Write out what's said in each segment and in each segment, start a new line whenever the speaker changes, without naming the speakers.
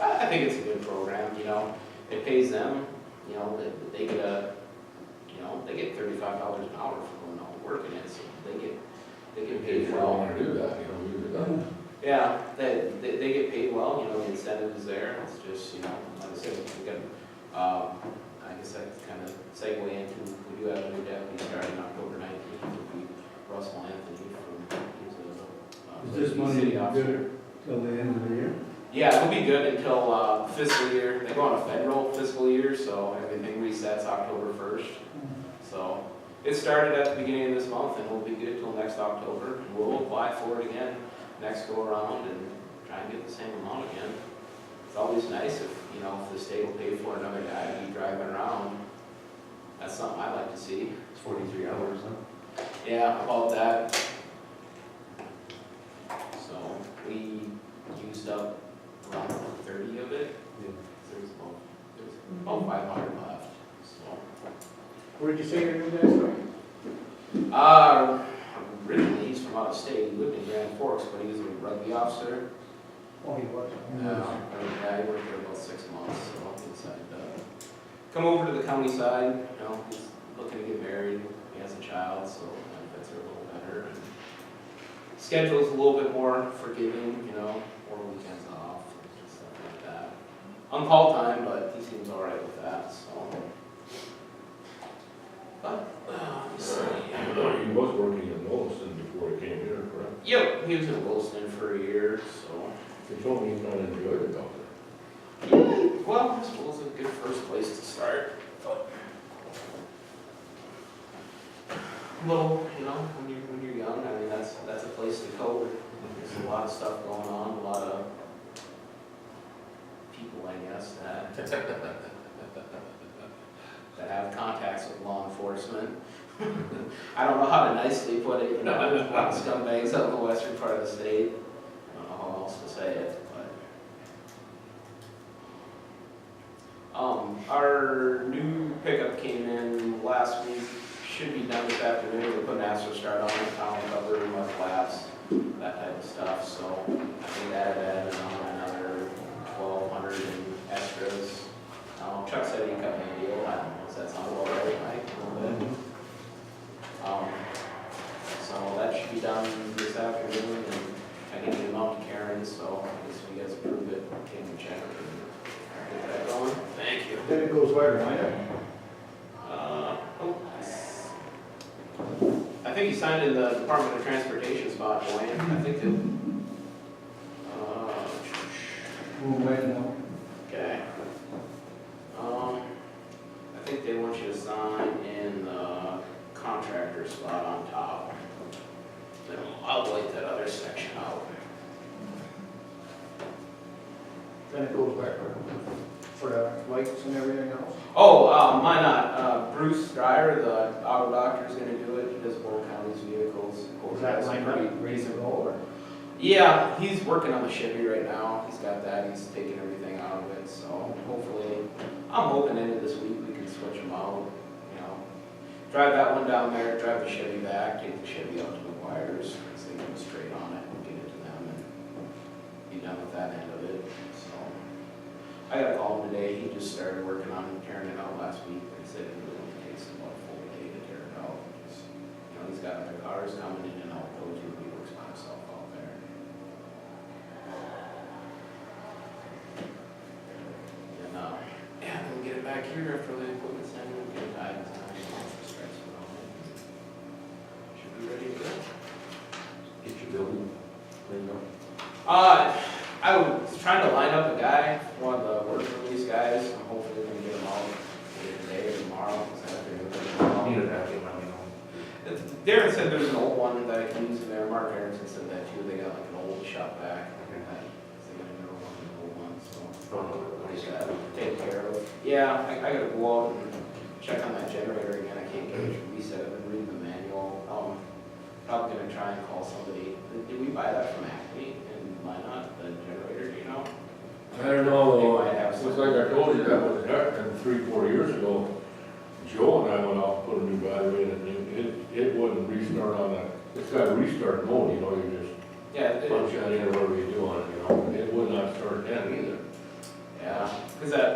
I think it's a good program, you know, it pays them, you know, they get they get $35 an hour for going out and working it, so they get paid
If you
well.
want to do that, you've done.
Yeah, they get paid well, you know, the incentive is there, it's just, you know, like I said, we got, I guess I kind of segue into, we do have a new deputy starting October 19th, it'll be Russell Anthony from, he's a
Is this money
city officer.
good till the end of the year?
Yeah, it'll be good until fiscal year, they go on a federal fiscal year, so everything resets October 1st. So it started at the beginning of this month and will be good till next October. And we'll apply for it again next go around and try and get the same amount again. It's always nice if, you know, if the state will pay for another guy to be driving around. That's something I like to see.
It's 43 hours, huh?
Yeah, about that. So we used up around 30 of it. There's about 500 left, so.
Where did you say your new guy's from?
Originally, he's from out of state. He lived in Grand Forks, but he was a rugby officer.
Oh, he was.
Yeah, he worked there about 6 months, so he decided to come over to the county side. You know, he's looking to get married. He has a child, so benefits are a little better. And schedule's a little bit more forgiving, you know, more weekends off and stuff like that. On call time, but he seems all right with that, so. But, let me see.
He was working in Williston before he came here, correct?
Yep, he was in Williston for a year, so.
He told me he kind of enjoyed it out there.
Yeah, well, this was a good first place to start. But little, you know, when you're young, I mean, that's a place to go. There's a lot of stuff going on, a lot of people, I guess, that have contacts with law enforcement. I don't know how to nicely put it, you know, there's a lot of scumbags out in the western part of the state. I don't know how else to say it, but. Our new pickup came in last week, should be done this afternoon. We put an ASTRO start on it, column cover, mud flaps, that type of stuff, so I think that added on another 1,200 in extras. Chuck said he cut me a deal, I don't know, does that sound about right, Mike? A little bit. So that should be done this afternoon, and I can get them out to Karen, so I guess if you guys approve it, can you check it? Get that going? Thank you.
Then it goes where, Ryan?
I think he signed in the Department of Transportation spot, Dwayne. I think that,
We'll wait now.
okay. I think they want you to sign in the contractor spot on top. Then I'll white that other section out.
Then it goes where? For the lights and everything else?
Oh, mine not. Bruce Dreyer, the auto doctor, is gonna do it. He does Boyle County's vehicles.
Is that lined up, ready to go, or?
Yeah, he's working on the Chevy right now. He's got that. He's taking everything out of it. So hopefully, I'm hoping into this week we can switch them out. You know, drive that one down there, drive the Chevy back, take the Chevy out to the wires, so they can go straight on it and get it to them and be done with that end of it. So I got to call him today. He just started working on tearing it out last week. He said it really takes about a full day to tear it out. Just, you know, he's got other cars coming in and out. Go to, he works by himself out there. And yeah, then we'll get it back here after the equipment's in. We'll get it tied in time. Stripes put on it. Should be ready to go.
Get your building cleaned up.
I was trying to line up a guy, one of the work release guys. I'm hopefully gonna get him out either today or tomorrow.
Neither that, you let me know.
Darren said there's an old one that I can use in there. Mark Aronson said that too. They got like an old shop back. They got a newer one, an old one, so.
What is that?
Take care of. Yeah, I gotta go out and check on that generator again. I can't get it to reset. I've been reading the manual. Probably gonna try and call somebody. Did we buy that from Acme and Minot, the generator, do you know?
I don't know,
They might have
it's
some.
like I told you, that was happened 3-4 years ago. Joe and I went out, put a new battery in it, and it wouldn't restart on that. It's got a restart mode, you know, you just
Yeah,
punch that in or whatever you do on it, you know, and it would not start then either.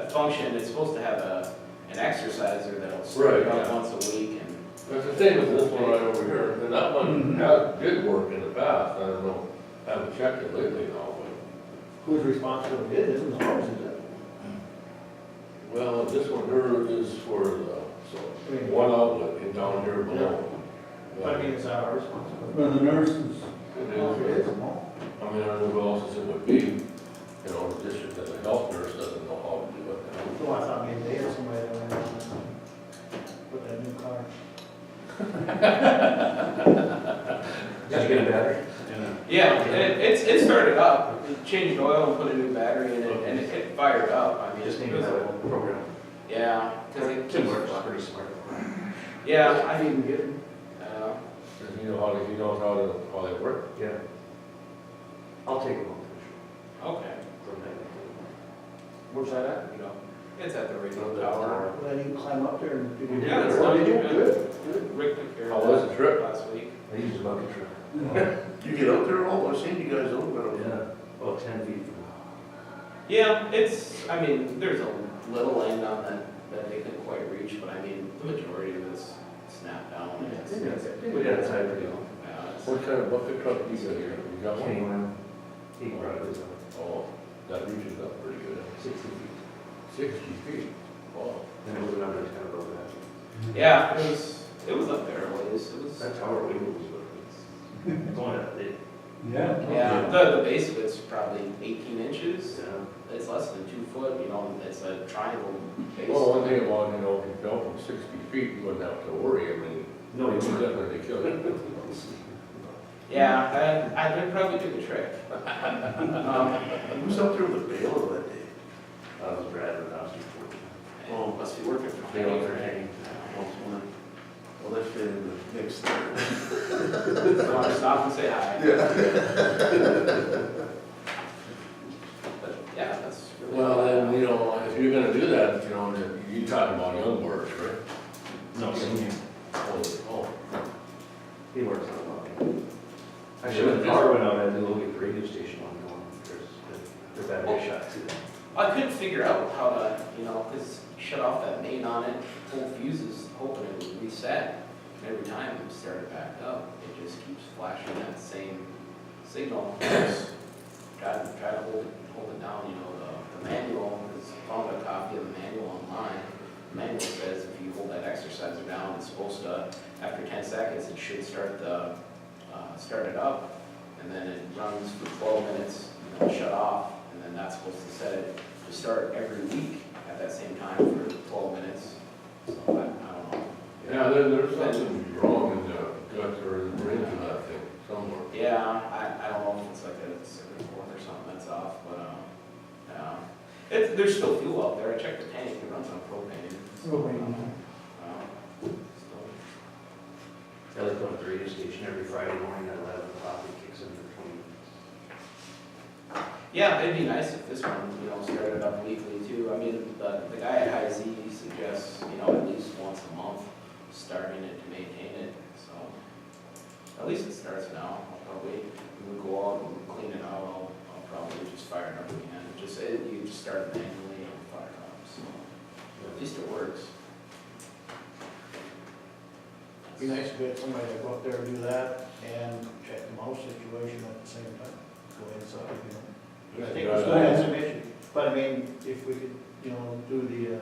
that function, it's supposed to have an exerciser that'll start it
Right,
up
yeah.
once a week and.
That's the same as this one right over here, and that one did work in the past, I don't know, I haven't checked it lately now, but.
Who's responsible? It isn't ours, is it?
Well, this one here is for the,
I mean,
one outlet and down here below.
But I mean, it's not our responsibility.
For the nurses,
It
Oh, it
is,
is, no.
I mean, I don't know who else it would be, you know, the district as a health nurse doesn't know how to do it.
So I thought maybe they had somebody that went on with that new car.
Did you get a battery?
Yeah, it started up, we changed oil and put a new battery in it, and it fired up, I mean.
Just
it
need
was-
that program.
Yeah, cause it
Tim
keeps,
works pretty smart.
yeah, I
I
mean,
didn't get it.
Does he know how to, he knows how they work?
Yeah. I'll take them on
okay,
from that.
Where's that at?
you know, it's at the radio
From the
tower.
tower.
Well, then you can climb up there and.
We did
Yeah, it's
it.
not too
Good,
good.
good.
Rick took care
How
of
was
that
the trip?
last week.
I used a bucket truck.
You get up there all, I've seen you guys over there.
Yeah, about 10 feet from.
Yeah, it's, I mean, there's a little end on that they couldn't quite reach, but I mean, the majority of it's snapped down.
We got it tied pretty well.
Yeah, it's-
What kind of bucket truck do you got here? You got one?
Anyone, he brought it,
Oh, that reaches up pretty good.
60 feet.
60 feet. Wow.
And it was another 10 above that.
Yeah, it was up there a ways, it was,
That tower wiggles, but it's going up,
yeah.
yeah, the base of it's probably 18 inches.
yeah.
It's less than 2 foot, you know, it's a triangle base.
Well, one thing about, you know, if you fell from 60 feet, you wouldn't have to worry, I mean,
No,
you
you
would
wouldn't.
definitely kill you.
Yeah, I would probably do the trick.
Who's up there with the baler that day?
I was Brad and I was
Oh, must be working for
They
me.
don't
hanging.
Well, let's fit in the mix there.
Want to stop and say hi. But, yeah, that's really.
Well, then, you know, if you're gonna do that, you know, then you talking about young birds, right?
No, senior.
Oh,
He works on a lot. Actually, when the power went out, I had to look at the radio station on going. There's that big shot too.
I couldn't figure out how to, you know, because shut off that main on it, pull fuses, hoping it would reset. And every time it started back up, it just keeps flashing that same signal. Just try to hold it down, you know, the manual, because I found a copy of the manual online. The manual says if you hold that exerciser down, it's supposed to, after 10 seconds, it should start it up, and then it runs for 12 minutes, and then shut off, and then that's supposed to set it to start every week at that same time for 12 minutes. So I don't know.
yeah, there's something wrong in the guts or the brains of that thing somewhere.
Yeah, I don't know if it's like a circuit board or something that's off, but, yeah. There's still fuel out there, I checked the tank, it runs on propane.
Propane.
Still.
I like going to the radio station every Friday morning at 11 o'clock, it kicks in for 20 minutes.
Yeah, it'd be nice if this one, you know, started up weekly too. I mean, the guy at High Z suggests, you know, at least once a month, starting it to maintain it, so. At least it starts now, I'll probably, when we go out and clean it out, I'll probably just fire it up again. You just start it manually and fire it up, so, at least it works.
Be nice to get somebody to go up there and do that and check the mouse situation at the same time. Go inside, you know. I think we're still have some issues, but I mean, if we could, you know, do the,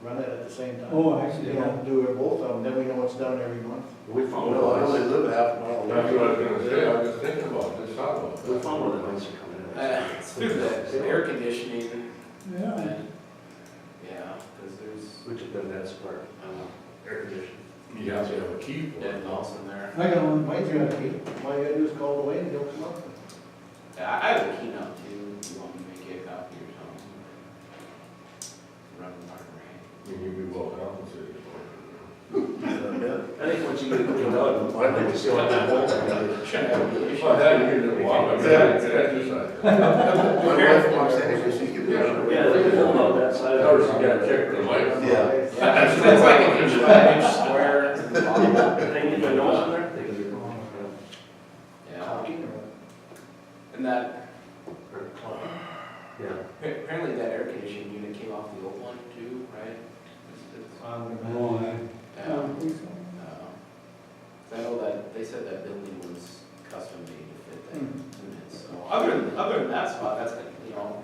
run it at the same time.
Oh, actually,
You
yeah.
know, do it both of them, then we know it's done every month.
We found
Well, I only
one.
live half a mile away.
That's what I was gonna say, I was just thinking about this, thought about
We
this.
found one that nights are coming in.
It's through the air conditioning,
Yeah.
and, yeah, because there's
We took that that's part, air conditioning.
You have to have a key for
dead
it.
mouse in there.
I got one.
Mine's got a key, all you gotta do is call Dwayne and he'll come up.
Yeah, I have a keynote too, if you want me to make you a copy or something. Run the market.
You'd be well compensated for
I think once you get it cleaned out, I'd like to see how that whole thing.
Shouldn't have any
it.
issues.
Well, that, you didn't walk, I mean, that's exercise.
My wife walks in and she gives me a show.
Yeah, they can hold out that side.
Of course, you gotta check the light.
Yeah.
It's like an inch by inch square. It's the bottom.
They can get their nose in there, they can get.
Yeah, and that,
Yeah.
apparently apparently that air conditioning unit came off the old one too, right?
Oh,
Yeah. I know that, they said that building was custom made to fit that unit, so, other than that spot, that's, you know,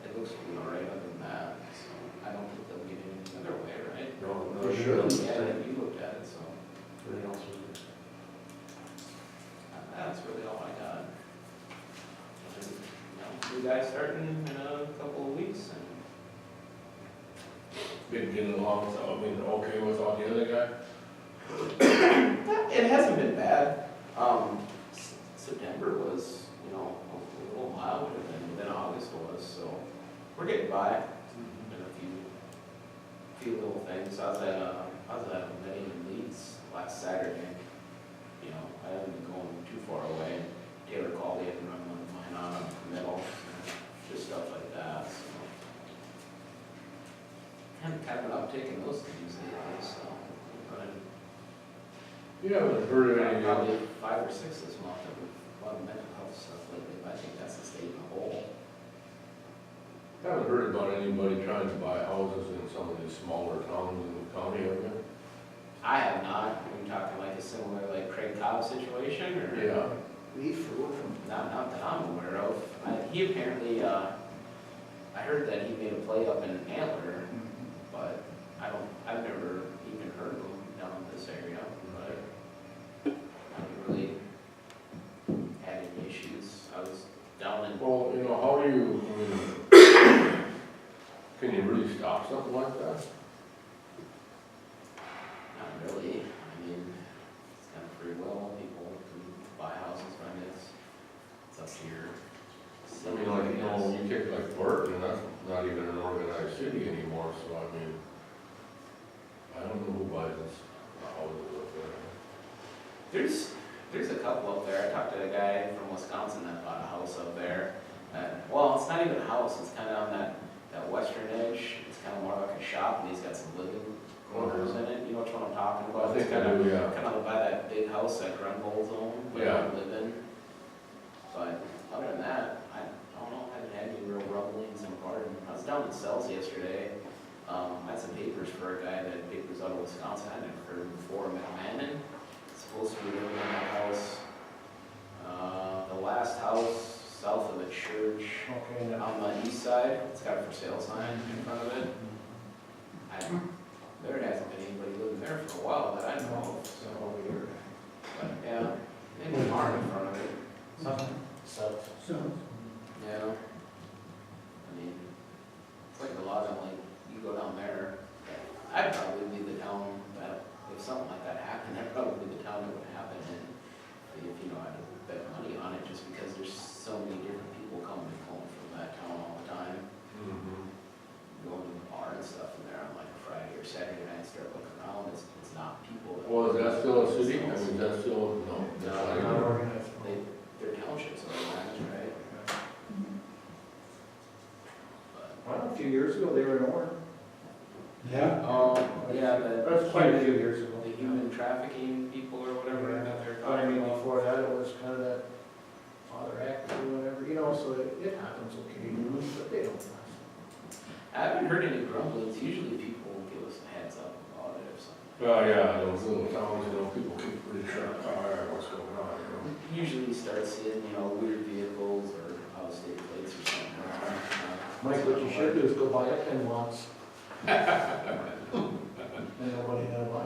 it looks, you know, right, other than that, so, I don't think they'll get anything other way, right?
No,
For
no,
sure.
sure.
Yeah, you looked at it, so,
Everything else was good.
that's really all I got. And, you know, new guy starting in a couple of weeks, and
Been getting along, so, I mean, okay with all the other guy?
it hasn't been bad. September was, you know, a little milder than August was, so we're getting by. And a few little things. I was at a wedding in Leeds last Saturday. You know, I haven't been going too far away. Taylor called in and run one of mine on the middle, just stuff like that, so. And kind of an uptick in those things lately, so. But
You haven't heard any,
probably 5 or 6 this month of a lot of mental health stuff lately, but I think that's the state in the whole.
haven't heard about anybody trying to buy houses in some of these smaller towns in the county, have you?
I have not. Are you talking like a similar like Craig Cobb situation or?
Yeah.
Leaf for from.
Not that I'm aware of. He apparently, I heard that he made a play up in Antler, but I've never even heard of him down in this area, but I haven't really had any issues. I was down in,
Well, you know, how do you, I mean, can you really stop something like that?
not really. I mean, it's kind of free will. People can buy houses, rent it. It's up to your
I mean, like, you know, you take like Barton, that's not even an organized city anymore, so I mean, I don't know who buys this houses up there.
There's a couple up there. I talked to a guy from Wisconsin that bought a house up there. Well, it's not even a house. It's kind of on that western edge. It's kind of more like a shop, and he's got some living quarters in it. You know which one I'm talking about?
I think
It's
I
kind of
do, yeah.
by that big house that Grunwald's own, where
Yeah.
I live in. But other than that, I don't know. I haven't had any real rumblings in Barton. I was down in Cells yesterday. I had some papers for a guy that had papers out of Wisconsin. I never heard of him before. McMahon. Supposed to be living in that house. The last house south of the church
Okay, now.
on the east side, it's got a for sale sign in front of it. There hasn't been anybody living there for a while that I know of, so. But, yeah, maybe a farm in front of it.
So,
So,
Yeah. I mean, it's like a lot of, like, you go down there, I'd probably be the town that, if something like that happened, I'd probably be the town that would happen in. If, you know, I'd bet money on it, just because there's so many different people coming and going from that town all the time. Going to the bar and stuff in there on like a Friday or Saturday night, start looking around, it's not people that.
Well, is that still a city? I mean, is that still, no? that's
No,
not
not
even-
organized.
They're townships organized, right? But,
Well, a few years ago, they were in order.
yeah,
yeah,
That was quite a few years ago.
the human trafficking people or whatever that they're
But I
talking
mean,
about.
before that, it was kind of that Father Act or whatever, you know, so it happens occasionally, but they don't last.
I haven't heard any grumblings, usually people give us a heads up about it or something.
Well, yeah, those little towns, you know, people keep pretty sharp eye on what's going on, you know?
Usually you start seeing, you know, weird vehicles or out-of-state plates or something around.
Mike, what you should do is go buy a pin once. And nobody had a buy.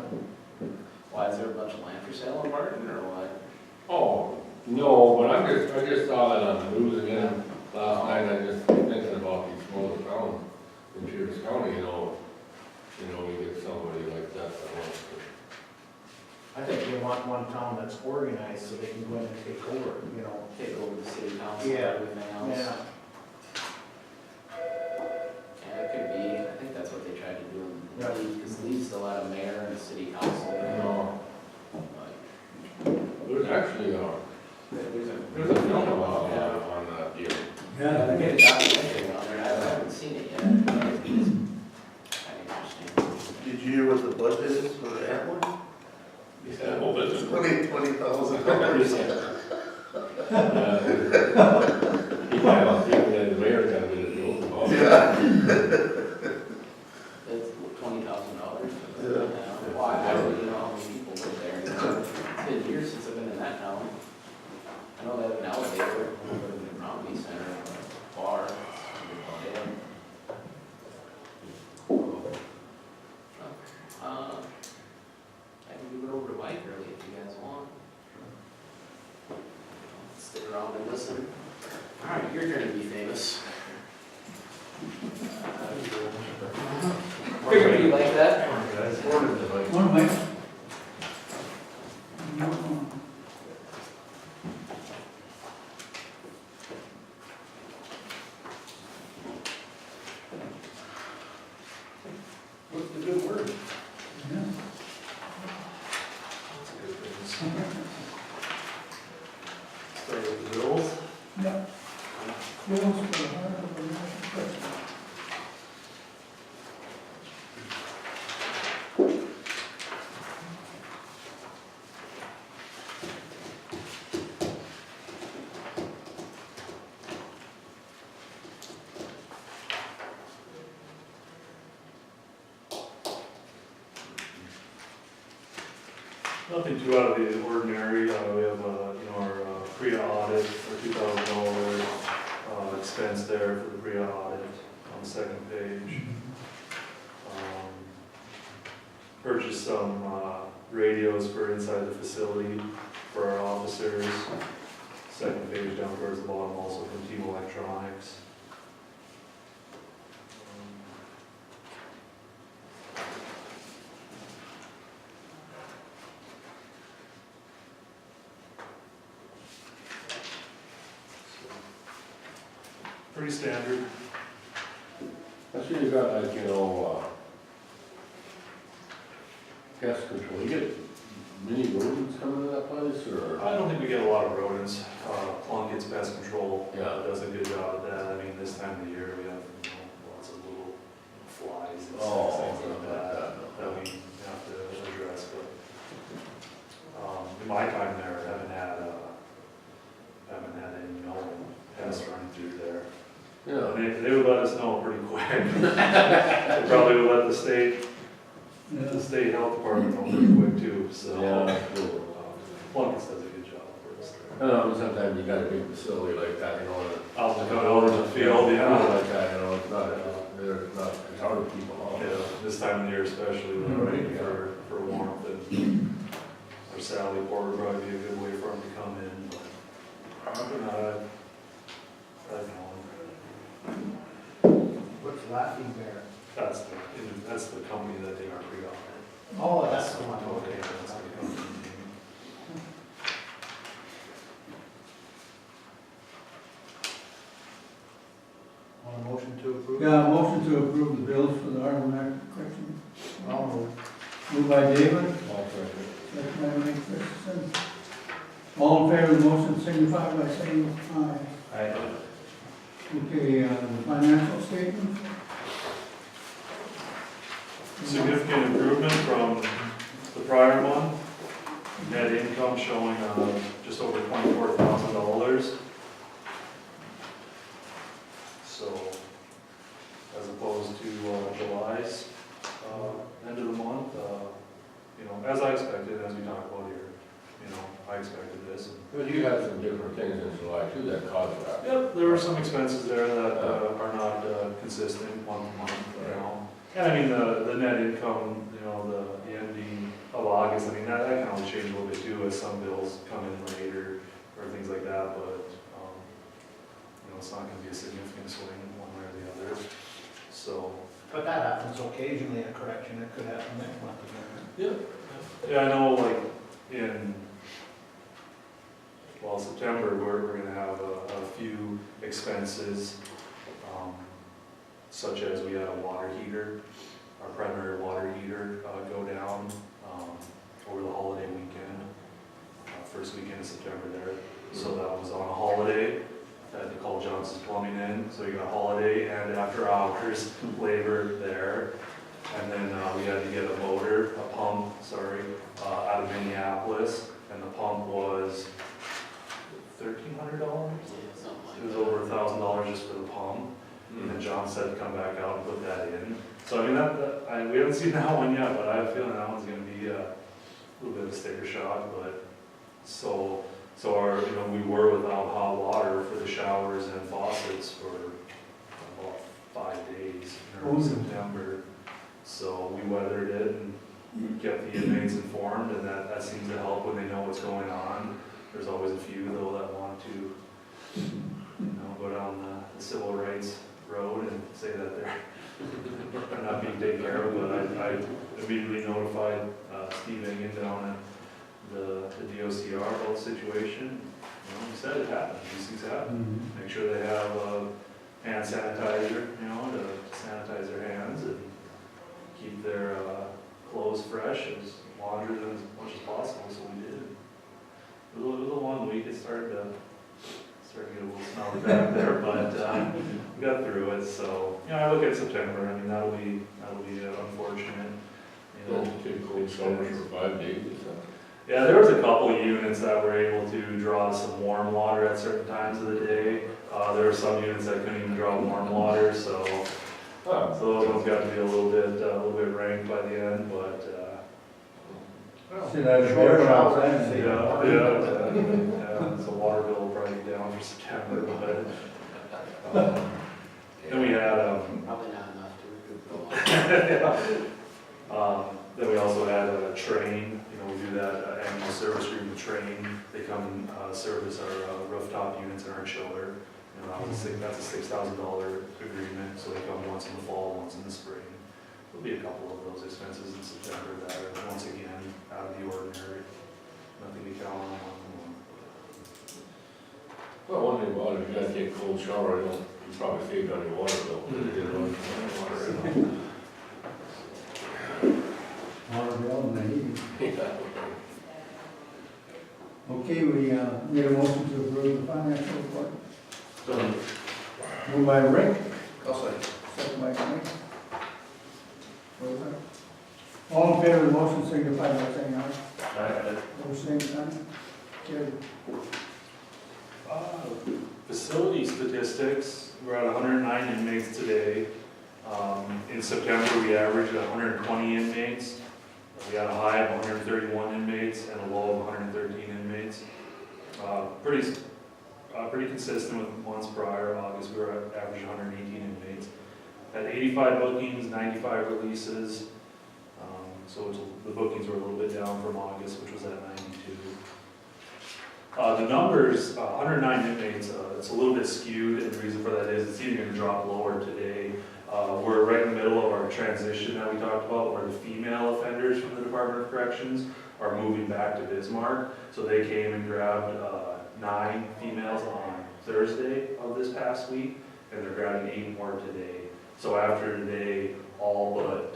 Why, is there a bunch of land for sale in Barton or what?
Oh, no, but I just saw that on the news again last night, I just thinking about these smaller towns in Pierce County, you know, we get somebody like that that wants to.
I think they want one town that's organized so they can go in and take over, you know.
Take over the city council
Yeah.
and everything else.
Yeah.
Yeah, it could be, I think that's what they tried to do in
Yeah.
Leeds, because Leeds still had a mayor and a city council.
No,
But
there's actually,
there's
there's a film about that on that deal.
Yeah, they
yeah,
made a documentary on there, I haven't seen it yet. It's kind of interesting.
Did you hear what the budget is for that one?
Yeah, well, that's.
$20,000.
Yeah, the mayor got a bit of joke about it.
Yeah.
It's $20,000.
Yeah.
Well, I don't even know how many people live there. It's been years since I've been in that town. I know they have an elevator, over in the Romney Center, a bar. I can move it over to Mike early if you guys want. Stick around and listen. All right, your turn to be famous. Figured you like that.
One way.
What's the good word?
Yeah.
Start with the bills.
Yeah. Bills for the heart of the national president.
Nothing too out of the ordinary. We have, our PRIA audit for $2,000 expense there for the PRIA audit on the second page. Purchased some radios for inside the facility for our officers. Second page down towards the bottom, also from Team Electronics. Pretty standard.
I see you got like, pest control, you get many rodents coming to that place, or?
I don't think we get a lot of rodents. Plunkett's Pest Control
Yeah.
does a good job at that. I mean, this time of the year, we have lots of little flies and
Oh,
things like that that we have to address. But in my time there, haven't had any pests running through there.
Yeah.
They would let us know pretty quick. They probably would let the state health department know pretty quick too, so.
Yeah, cool.
Plunkett's does a good job for us there.
Sometimes you got a big facility like that,
Out in the field, yeah.
Like that, it's not, it's hard to keep them all.
Yeah, this time of the year especially,
Right,
for warmth, and our Sally Port would probably be a good way for them to come in, but
What's Laughing Bear?
that's the company that they are pre-operating.
Oh, that's the one,
Okay,
okay.
that's the company name.
Want a motion to approve?
Yeah, motion to approve the bills for the Harbor Mac Correction.
I'll move.
Moved by David,
All correct.
second by Mike Christensen. All in favor of the motion signify by saying aye. Okay, the financial statement?
Significant improvement from the prior month. Net income showing just over $24,000. So, as opposed to July's end of the month, as I expected, as we talked about here, I expected this.
But you had some different things in July too that caused that.
Yep, there were some expenses there that are not consistent month to month, And I mean, the net income, the ending of August, I mean, that can always change a little bit too as some bills come in later or things like that, but, it's not gonna be a significant swing one way or the other. So,
But that happens occasionally, a correction, it could happen next month again.
yeah, I know like in, September, we're gonna have a few expenses, such as we had a water heater, our primary water heater, go down, over the holiday weekend, first weekend of September there. So that was on a holiday, had to call Johnson's Plumbing in, so you got holiday and after hours labor there. And then we had to get a pump, out of Minneapolis, and the pump was $1,300?
Something
It was
like
over $1,000 just for the pump. And then John said to come back out and put that in. So I mean, we haven't seen that one yet, but I have a feeling that one's gonna be a little bit of a sticker shock, but so our, we were without hot water for the showers and faucets for about 5 days in early September. So we weathered it and kept the inmates informed, and that seems to help when they know what's going on. There's always a few though that want to, go down the civil rights road and say that they're not being taken care of, but I immediately notified Steve Engen down at the DOCR about the situation. He said it happened, these things happen. Make sure they have hand sanitizer, to sanitize their hands and keep their clothes fresh, as laundered as much as possible, so we did. It was a long week, it started to get a little smelly back there, but we got through it, so, I look at September, I mean, that'll be unfortunate.
Take cold showers for 5 days or something.
Yeah, there was a couple units that were able to draw some warm water at certain times of the day. There were some units that couldn't even draw warm water, so those ones got to be a little bit ranked by the end, but,
See that short shower, then?
yeah, so water bill will probably be down for September, but, then we had,
Probably not enough to recoup the
then we also had a train, we do that annual service agreement train. They come and service our rooftop units in our chiller. That's a $6,000 agreement, so they come once in the fall, once in the spring. There'll be a couple of those expenses in September that are, once again, out of the ordinary. Nothing to count on.
Well, one thing about it, if you gotta take a cold shower, you probably saved on your water bill. You didn't run water.
Water bill and the heating.
Yeah.
Okay, we need a motion to approve the financial report.
So,
Moved by Rick,
I'll say.
second by Mike. Rosa. All in favor of the motion, signify by saying aye. Opposed, same sign. Carried.
Facility statistics, we're at 109 inmates today. In September, we averaged 120 inmates. We had a high of 131 inmates and a low of 113 inmates. Pretty consistent with months prior. August, we were at average 118 inmates. Had 85 bookings, 95 releases. So the bookings were a little bit down from August, which was at 92. The numbers, 109 inmates, it's a little bit skewed, and the reason for that is it's even going to drop lower today. We're right in the middle of our transition that we talked about, where the female offenders from the Department of Corrections are moving back to Bismarck. So they came and grabbed 9 females on Thursday of this past week, and they're grabbing 8 more today. So after today, all but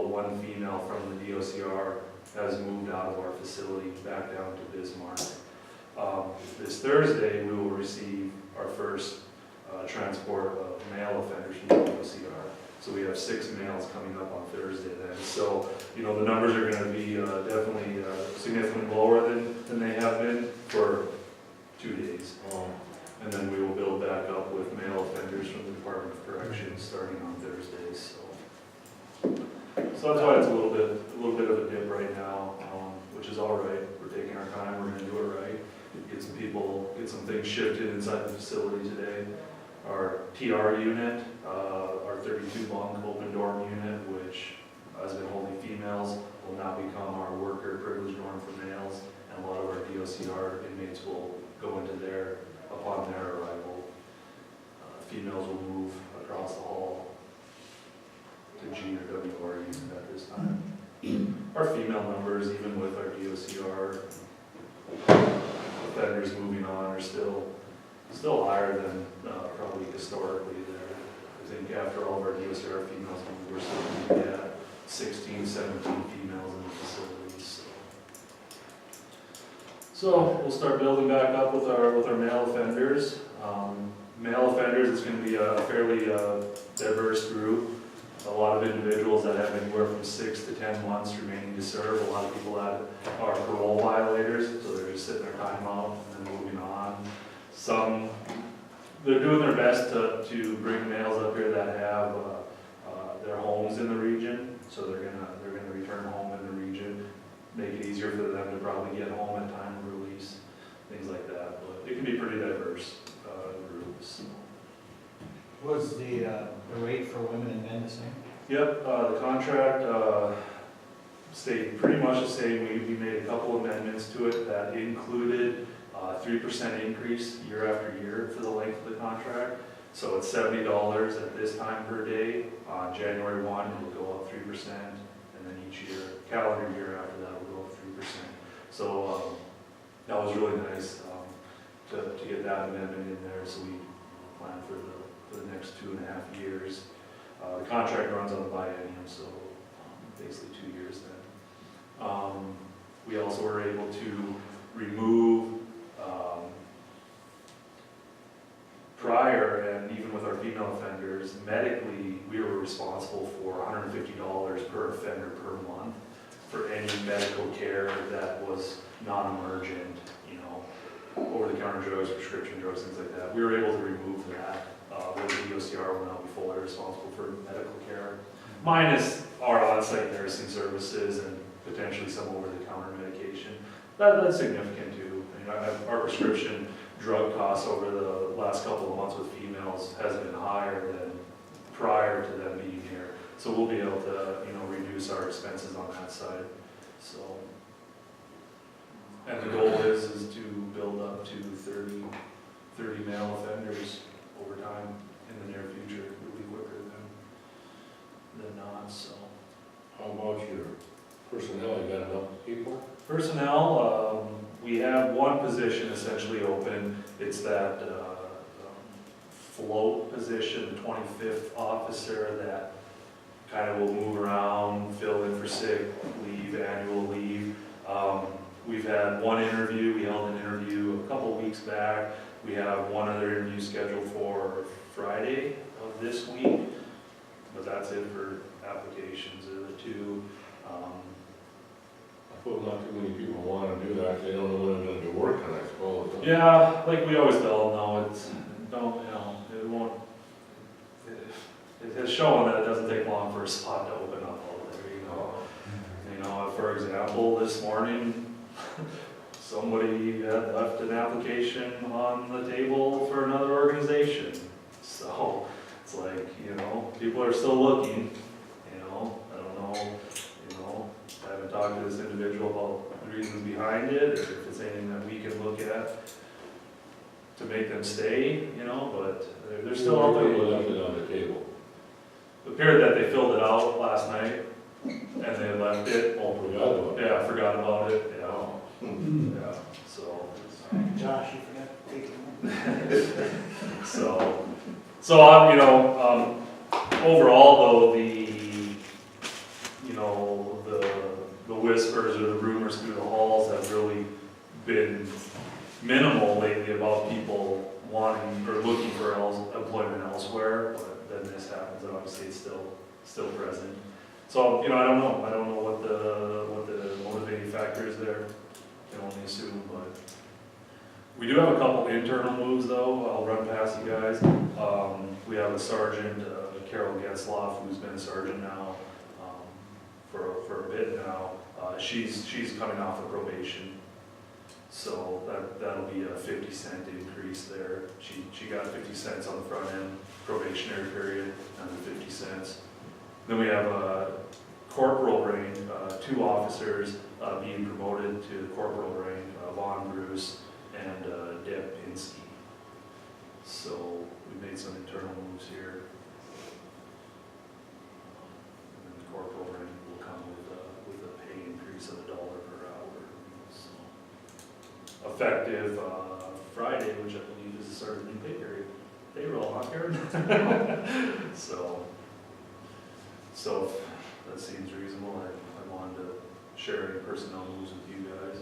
one female from the DOCR has moved out of our facility back down to Bismarck. This Thursday, we will receive our first transport of male offenders from the DOCR. So we have 6 males coming up on Thursday then. So, the numbers are going to be definitely significantly lower than they have been for 2 days. And then we will build back up with male offenders from the Department of Corrections starting on Thursdays. So that's why it's a little bit of a dip right now, which is all right. We're taking our time. We're going to do it right. Get some things shifted inside the facility today. Our TR unit, our 32 bunk open dorm unit, which has been holding females, will now become our worker privilege dorm for males, and a lot of our DOCR inmates will go into there upon their arrival. Females will move across the hall to G or WR unit at this time. Our female numbers, even with our DOCR offenders moving on, are still higher than probably historically there. I think after all of our DOCR females, we're still going to be at 16, 17 females in the facilities. So we'll start building back up with our male offenders. Male offenders is going to be a fairly diverse group. A lot of individuals that have anywhere from 6 to 10 months remaining to serve. A lot of people that are parole violators, so they're just sitting their time out and then moving on. Some they're doing their best to bring males up here that have, their homes in the region, so they're gonna return home in the region, make it easier for them to probably get home at time of release, things like that, but it can be pretty diverse, groups.
Was the rate for women and men the same?
Yep, the contract, stayed pretty much the same. We made a couple amendments to it that included 3% increase year after year for the length of the contract. So it's $70 at this time per day. On January 1, it'll go up 3%, and then each year, calendar year after that, will go up 3%. So that was really nice to get that amendment in there, so we plan for the next 2.5 years. The contract runs on a biennium, so basically 2 years then. We also were able to remove prior, and even with our female offenders, medically, we were responsible for $150 per offender per month for any medical care that was non-emergent, you know, over-the-counter drugs, prescription drugs, things like that. We were able to remove that, where the DOCR will now be fully responsible for medical care, minus our on-site nursing services and potentially some over-the-counter medication. That's significant too. I mean, our prescription drug costs over the last couple of months with females has been higher than prior to them being here. So we'll be able to, you know, reduce our expenses on that side. So, and the goal is to build up to 30 male offenders over time in the near future. It'll be quicker than not, so.
How about your personnel, you got enough people?
Personnel, we have one position essentially open. It's that float position, the 25th officer that kind of will move around, fill in for sick leave, annual leave. We've had one interview. We held an interview a couple weeks back. We have one other interview scheduled for Friday of this week, but that's it for applications. Are the two.
I suppose not too many people want to do that, they don't know when they're gonna be working, I suppose.
Yeah, like we always tell them, no, it won't, it has shown that it doesn't take long for a spot to open up out there, you know. You know, for example, this morning, somebody had left an application on the table for another organization. So, it's like, you know, people are still looking, you know, I don't know, you know, I haven't talked to this individual about the reasons behind it, or if it's anything that we can look at to make them stay, you know, but they're still out there.
They left it on the table.
It appeared that they filled it out last night, and they left it.
Oh, forgot about it.
Yeah, forgot about it, yeah,
Mm.
yeah, so.
Josh, you forgot to take it.
So, you know, overall though, you know, the whispers or the rumors through the halls have really been minimal lately about people wanting or looking for employment elsewhere, but then this happens, and obviously it's still present. So, you know, I don't know what the motivating factor is there, I can only assume, but. We do have a couple internal moves though, I'll run past you guys. We have a sergeant, Carol Getzloff, who's been a sergeant now for a bit now. She's coming off of probation, so that'll be a 50-cent increase there. She got 50 cents on the front end probationary period, and the 50 cents. Then we have a corporal rank, 2 officers being promoted to the corporal rank, Vaughn Bruce and Deb Pinsky. So we made some internal moves here. And then the corporal rank will come with a pay increase of $1 per hour. So effective Friday, which I believe is the start of the new pay period. Payroll, huh, Karen? So if that seems reasonable. I wanted to share any personnel moves with you guys.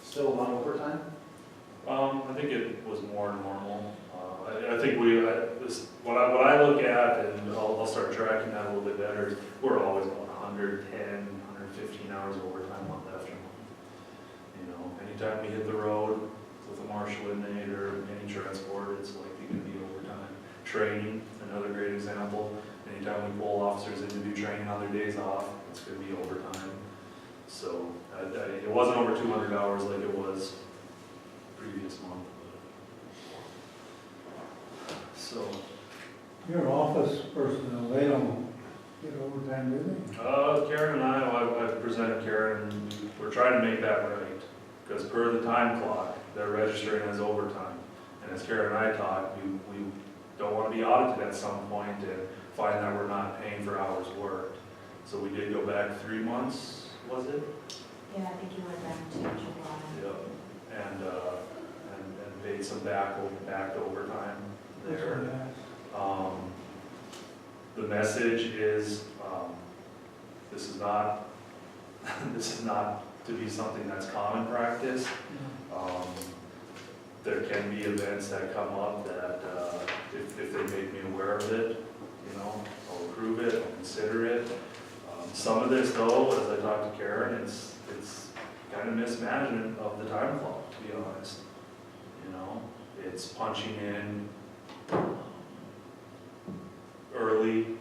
Still on overtime?
I think it was more normal. I think what I look at, and I'll start tracking that a little bit better, is we're always about 110, 115 hours of overtime month after month. You know, anytime we hit the road, with a marshal inmate or any transport, it's likely gonna be overtime. Training, another great example, anytime we pull officers in to do training on their days off, it's gonna be overtime. So, it wasn't over 200 hours like it was previous month. So,
Your office personnel, they don't get overtime, do they?
Karen and I presented Karen, we're trying to make that right, because per the time clock, they're registering as overtime. And as Karen and I talked, we don't want to be audited at some point and find that we're not paying for hours worked. So we did go back 3 months, was it?
Yeah, I think you went back to July.
Yep. And paid some back overtime there. The message is, this is not, this is not to be something that's common practice. There can be events that come up that, if they make me aware of it, you know, I'll approve it, I'll consider it. Some of this though, as I talked to Karen, it's kind of mismanagement of the time clock, to be honest. You know, it's punching in early,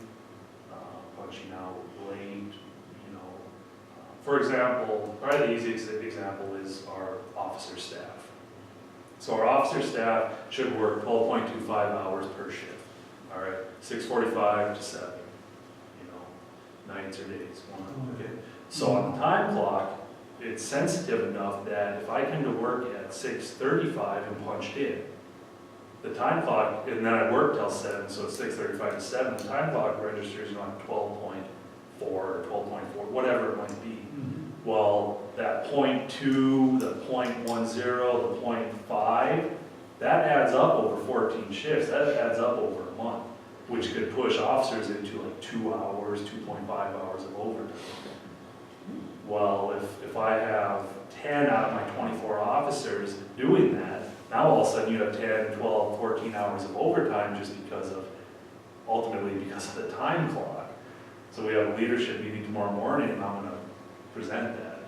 punching out late, you know. For example, probably the easiest example is our officer staff. So our officer staff should work 12.25 hours per shift, all right, 6:45 to 7, you know, nights or days, one, okay. So on the time clock, it's sensitive enough that if I come to work at 6:35 and punched in, the time clock, and then I work till 7, so it's 6:35 to 7, the time clock registers on 12.4 or 12.4, whatever it might be. Well, that 0.2, the 0.10, the 0.5, that adds up over 14 shifts, that adds up over a month, which could push officers into like 2 hours, 2.5 hours of overtime. Well, if I have 10 out of my 24 officers doing that, now all of a sudden you have 10, 12, 14 hours of overtime just because of, ultimately because of the time clock. So we have a leadership meeting tomorrow morning and I'm gonna present that.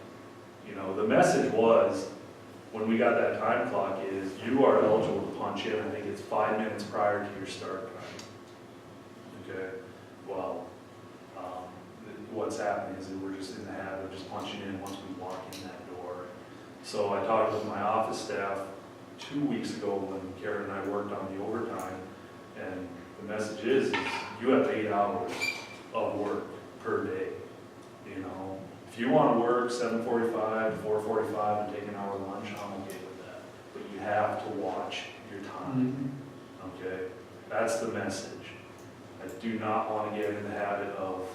You know, the message was, when we got that time clock is, you are eligible to punch in, I think it's 5 minutes prior to your start time. Okay, well, what's happening is that we're just in the habit of just punching in once we walk in that door. So I talked with my office staff 2 weeks ago when Karen and I worked on the overtime, and the message is you have 8 hours of work per day. You know, if you want to work 7:45 to 4:45 and take an hour lunch, I'm okay with that. But you have to watch your time. Okay, that's the message. I do not want to get in the habit of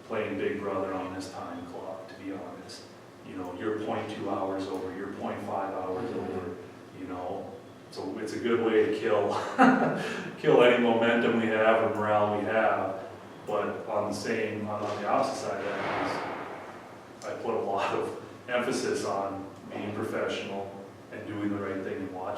playing Big Brother on this time clock, to be honest. You know, you're 0.2 hours over, you're 0.5 hours over, you know. So it's a good way to kill any momentum we have or morale we have. But on the opposite side of that is, I put a lot of emphasis on being professional and doing the right thing and watching